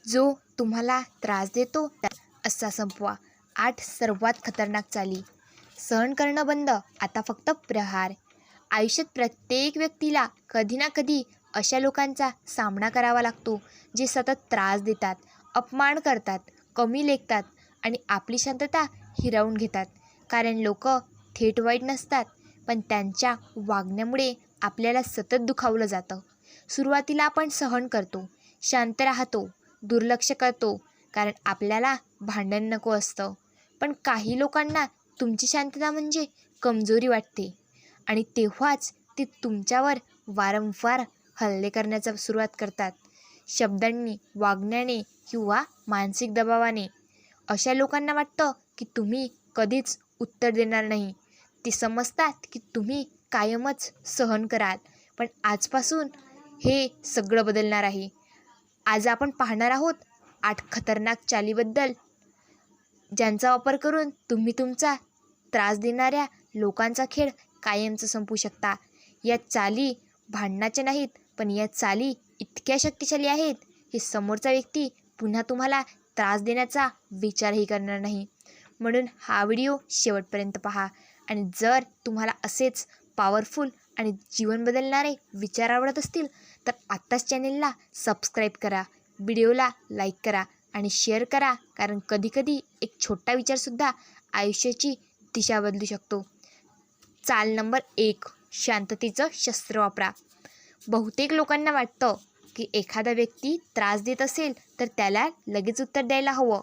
जो तुम्हाला त्रास देतो असा संपवा. 8 सर्वात खतरनाक चाली. सहन करणं बंद, आता फक्त प्रहार. आयुष्यात प्रत्येक व्यक्तीला कधी ना कधी अशा लोकांचा सामना करावा लागतो जे सतत त्रास देतात, अपमान करतात, कमी लेखतात आणि आपली शांतता हिरावून घेतात. कारण लोक थेट वाईट नसतात, पण त्यांच्या वागण्यामुळे आपल्याला सतत दुखावलं जातं. सुरुवातीला आपण सहन करतो, शांत राहतो, दुर्लक्ष करतो, कारण आपल्याला भांडण नको असतं. पण काही लोकांना तुमची शांतता म्हणजे कमजोरी वाटते आणि तेव्हाच ते तुमच्यावर वारंवार हल्ले करण्याचा सुरुवात करतात. शब्दांनी, वागण्याने किंवा मानसिक दबावाने. अशा लोकांना वाटतं की तुम्ही कधीच उत्तर देणार नाही. ते समजतात की तुम्ही कायमच सहन कराल. पण आजपासून हे सगळं बदलणार आहे. आज आपण पाहणार आहोत 8 खतरनाक चालीबद्दल, ज्यांचा वापर करून तुम्ही तुमचा त्रास देणाऱ्या लोकांचा खेळ कायमचं संपवू शकता. या चाली भांडणाच्या नाहीत, पण या चाली इतक्या शक्तिशाली आहेत की समोरचा व्यक्ती पुन्हा तुम्हाला त्रास देण्याचा विचारही करणार नाही. म्हणून हा व्हिडिओ शेवटपर्यंत पहा. आणि जर तुम्हाला असेच पॉवरफुल आणि जीवन बदलणारे विचार आवडत असतील तर आत्ताच चॅनेलला सबस्क्राईब करा, व्हिडिओला लाईक करा आणि शेअर करा. कारण कधीकधी एक छोटा विचारसुद्धा आयुष्याची दिशा बदलू शकतो. चाल नंबर 1, शांततेचं शस्त्र वापरा. बहुतेक लोकांना वाटतं की एखादा व्यक्ती त्रास देत असेल तर त्याला लगेच उत्तर द्यायला हवं.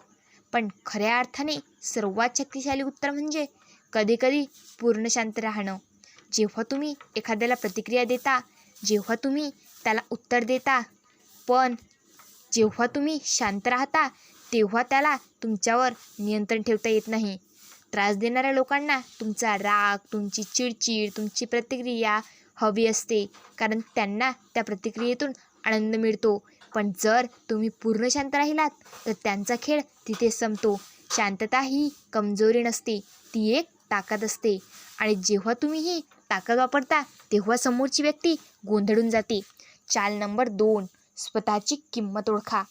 पण खऱ्या अर्थाने सर्वात शक्तिशाली उत्तर म्हणजे कधीकधी पूर्ण शांत राहणं. जेव्हा तुम्ही एखाद्याला प्रतिक्रिया देता, जेव्हा तुम्ही त्याला उत्तर देता, पण जेव्हा तुम्ही शांत राहता, तेव्हा त्याला तुमच्यावर नियंत्रण ठेवता येत नाही. त्रास देणाऱ्या लोकांना तुमचा राग, तुमची चिडचिड, तुमची प्रतिक्रिया हवी असते, कारण त्यांना त्या प्रतिक्रियेतून आनंद मिळतो. पण जर तुम्ही पूर्ण शांत राहिलात तर त्यांचा खेळ तिथे संपतो. शांतता ही कमजोरी नसते, ती एक ताकद असते. आणि जेव्हा तुम्ही ही ताकद वापरता तेव्हा समोरची व्यक्ती गोंधळून जाते. चाल नंबर 2, स्वतःची किंमत ओळखा.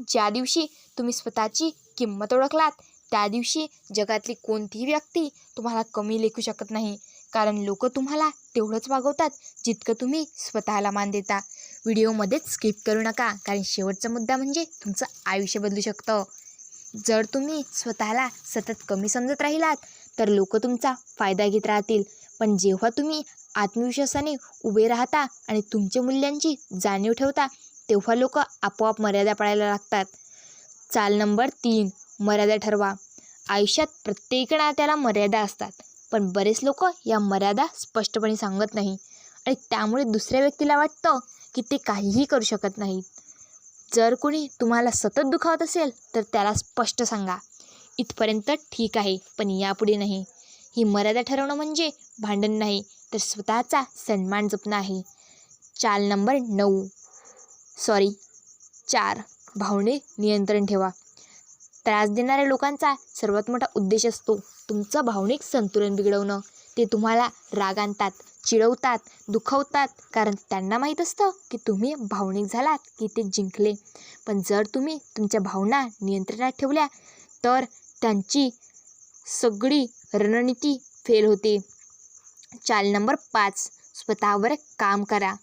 ज्या दिवशी तुम्ही स्वतःची किंमत ओळखलात त्या दिवशी जगातली कोणतीही व्यक्ती तुम्हाला कमी लेखू शकत नाही. कारण लोक तुम्हाला तेवढंच वागवतात जितकं तुम्ही स्वतःला मान देता. व्हिडिओमध्येच स्किप करू नका, कारण शेवटचा मुद्दा म्हणजे तुमचं आयुष्य बदलू शकतं. जर तुम्ही स्वतःला सतत कमी समजत राहिलात तर लोक तुमचा फायदा घेत राहतील. पण जेव्हा तुम्ही आत्मविश्वासाने उभे राहता आणि तुमच्या मूल्यांची जाणीव ठेवता तेव्हा लोक आपोआप मर्यादा पाळायला लागतात. चाल नंबर 3, मर्यादा ठरवा. आयुष्यात प्रत्येक नात्याला मर्यादा असतात, पण बरेच लोक या मर्यादा स्पष्टपणे सांगत नाही आणि त्यामुळे दुसऱ्या व्यक्तीला वाटतं की ते काहीही करू शकत नाहीत. जर कोणी तुम्हाला सतत दुखावत असेल तर त्याला स्पष्ट सांगा, इथपर्यंत ठीक आहे, पण यापुढे नाही. ही मर्यादा ठरवणं म्हणजे भांडण नाही तर स्वतःचा सन्मान जपणं आहे. चाल नंबर 4, भावनिक नियंत्रण ठेवा. त्रास देणाऱ्या लोकांचा सर्वात मोठा उद्देश असतो तुमचं भावनिक संतुलन बिघडवणं. ते तुम्हाला राग आणतात, चिडवतात, दुखवतात, कारण त्यांना माहीत असतं की तुम्ही भावनिक झालात की ते जिंकले. पण जर तुम्ही तुमच्या भावना नियंत्रणात ठेवल्या तर त्यांची सगळी रणनीती फेल होते. चाल नंबर 5, स्वतःवर काम करा.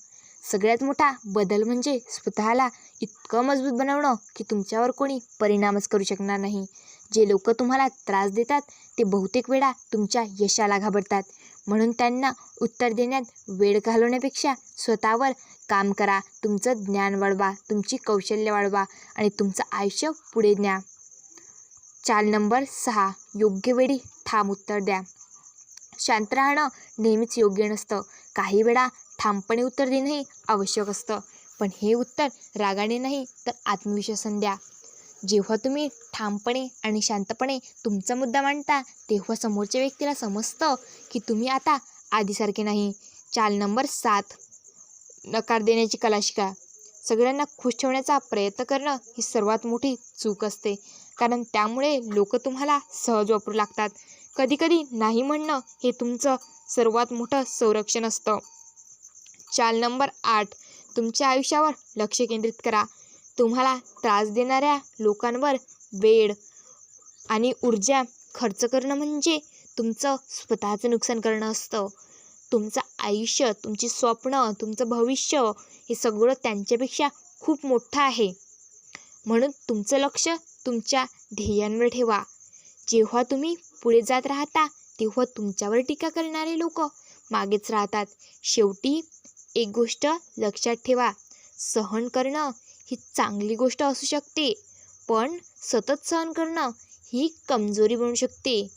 सगळ्यात मोठा बदल म्हणजे स्वतःला इतकं मजबूत बनवणं की तुमच्यावर कोणी परिणामच करू शकणार नाही. जे लोक तुम्हाला त्रास देतात ते बहुतेक वेळा तुमच्या यशाला घाबरतात. म्हणून त्यांना उत्तर देण्यात वेळ घालवण्यापेक्षा स्वतःवर काम करा. तुमचं ज्ञान वाढवा, तुमची कौशल्य वाढवा आणि तुमचं आयुष्य पुढे न्या. चाल नंबर 6, योग्य वेळी ठाम उत्तर द्या. शांत राहणं नेहमीच योग्य नसतं. काही वेळा ठामपणे उत्तर देणंही आवश्यक असतं, पण हे उत्तर रागाने नाही तर आत्मविश्वासाने द्या. जेव्हा तुम्ही ठामपणे आणि शांतपणे तुमचा मुद्दा मांडता तेव्हा समोरच्या व्यक्तीला समजतं की तुम्ही आता आधीसारखे नाही. चाल नंबर 7, नकार देण्याची कला शिका. सगळ्यांना खुश ठेवण्याचा प्रयत्न करणं ही सर्वात मोठी चूक असते, कारण त्यामुळे लोक तुम्हाला सहज वापरू लागतात. कधीकधी नाही म्हणणं हे तुमचं सर्वात मोठं संरक्षण असतं. चाल नंबर 8, तुमच्या आयुष्यावर लक्ष केंद्रित करा. तुम्हाला त्रास देणाऱ्या लोकांवर वेळ आणि ऊर्जा खर्च करणं म्हणजे तुमचं स्वतःचं नुकसान करणं असतं. तुमचं आयुष्य, तुमची स्वप्न, तुमचं भविष्य हे सगळं त्यांच्यापेक्षा खूप मोठं आहे. म्हणून तुमचं लक्ष तुमच्या ध्येयांवर ठेवा. जेव्हा तुम्ही पुढे जात राहता तेव्हा तुमच्यावर टीका करणारे लोक मागेच राहतात. शेवटी एक गोष्ट लक्षात ठेवा, सहन करणं ही चांगली गोष्ट असू शकते, पण सतत सहन करणं ही कमजोरी बनू शकते.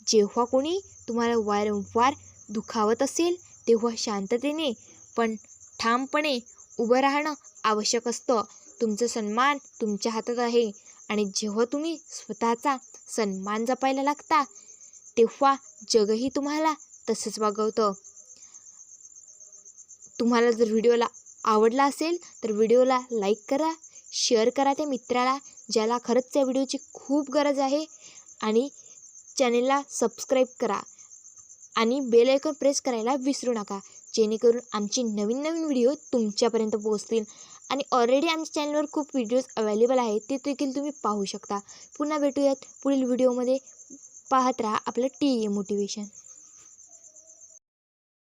जेव्हा कोणी तुम्हाला वारंवार दुखावत असेल तेव्हा शांततेने पण ठामपणे उभं राहणं आवश्यक असतं. तुमचा सन्मान तुमच्या हातात आहे आणि जेव्हा तुम्ही स्वतःचा सन्मान जपायला लागता तेव्हा जगही तुम्हाला तसंच वागवतं. तुम्हाला जर व्हिडिओला आवडला असेल तर व्हिडिओला लाईक करा, शेअर करा त्या मित्राला ज्याला खरंच त्या व्हिडिओची खूप गरज आहे, आणि चॅनेलला सबस्क्राईब करा आणि बेल आयकॉन प्रेस करायला विसरू नका, जेणेकरून आमची नवीन नवीन व्हिडिओ तुमच्यापर्यंत पोहोचतील. आणि ऑलरेडी आमच्या चॅनलवर खूप व्हिडिओज अवेलेबल आहेत, ते देखील तुम्ही पाहू शकता. पुन्हा भेटूयात पुढील व्हिडिओमध्ये. पाहत राहा आपलं TEA मोटिवेशन.